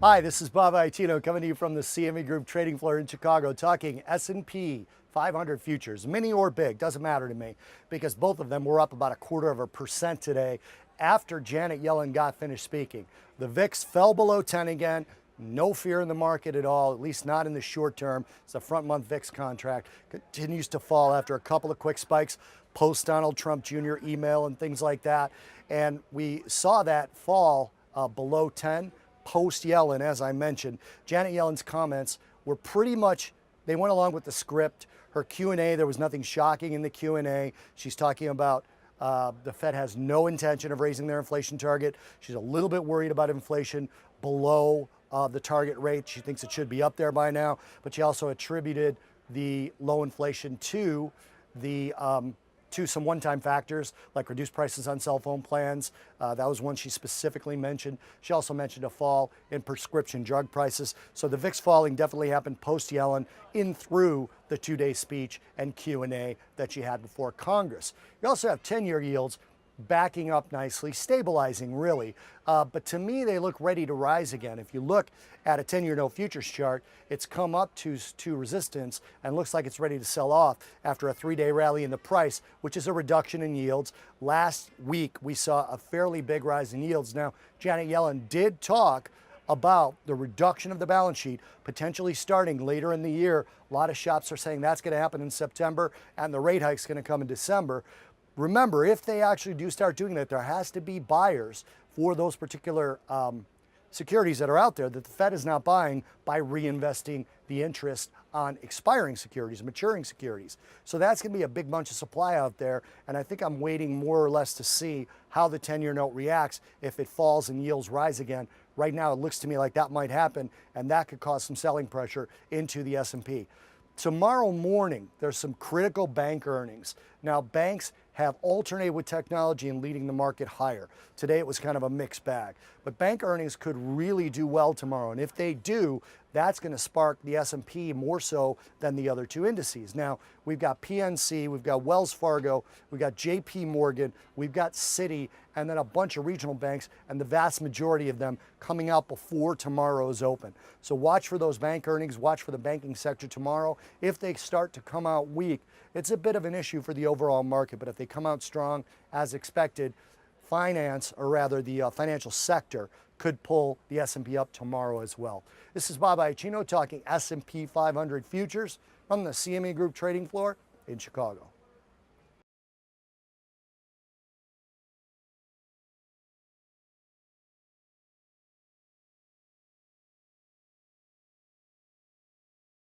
Hi, this is Bob Iaccino coming to you from the CME Group trading floor in Chicago, talking S&P 500 futures, mini or big, doesn't matter to me, because both of them were up about 1/4% today after Janet Yellen got finished speaking. The VIX fell below 10 again. No fear in the market at all, at least not in the short term. It's a front month VIX contract, continues to fall after a couple of quick spikes post Donald Trump Jr. email and things like that. And we saw that fall below 10 post Yellen, as I mentioned. Janet Yellen's comments were pretty much, they went along with the script. Her Q&A, there was nothing shocking in the Q&A. She's talking about the Fed has no intention of raising their inflation target. She's a little bit worried about inflation below the target rate. She thinks it should be up there by now, but she also attributed the low inflation to some one-time factors like reduced prices on cell phone plans. That was one she specifically mentioned. She also mentioned a fall in prescription drug prices. So the VIX falling definitely happened post-Yellen in through the two-day speech and Q&A that she had before Congress. You also have 10-year yields backing up nicely, stabilizing really. But to me, they look ready to rise again. If you look at a 10-year note futures chart, it's come up to resistance and looks like it's ready to sell off after a 3-day rally in the price, which is a reduction in yields. Last week, we saw a fairly big rise in yields. Now, Janet Yellen did talk about the reduction of the balance sheet potentially starting later in the year. A lot of shops are saying that's going to happen in September and the rate hike's going to come in December. Remember, if they actually do start doing that, there has to be buyers for those particular securities that are out there that the Fed is not buying by reinvesting the interest on expiring securities, maturing securities. So that's going to be a big bunch of supply out there, and I think I'm waiting more or less to see how the 10-year note reacts if it falls and yields rise again. Right now, it looks to me like that might happen, and that could cause some selling pressure into the S&P. Tomorrow morning, there's some critical bank earnings. Now, banks have alternated with technology and leading the market higher. Today, it was kind of a mixed bag. But bank earnings could really do well tomorrow. And if they do, that's going to spark the S&P more so than the other two indices. Now, we've got PNC, we've got Wells Fargo, we've got JP Morgan, we've got Citi, and then a bunch of regional banks, and the vast majority of them coming out before tomorrow's open. So watch for those bank earnings, watch for the banking sector tomorrow. If they start to come out weak, it's a bit of an issue for the overall market, but if they come out strong as expected, finance, or rather the financial sector, could pull the S&P up tomorrow as well. This is Bob Iaccino talking S&P 500 futures from the CME Group trading floor in Chicago.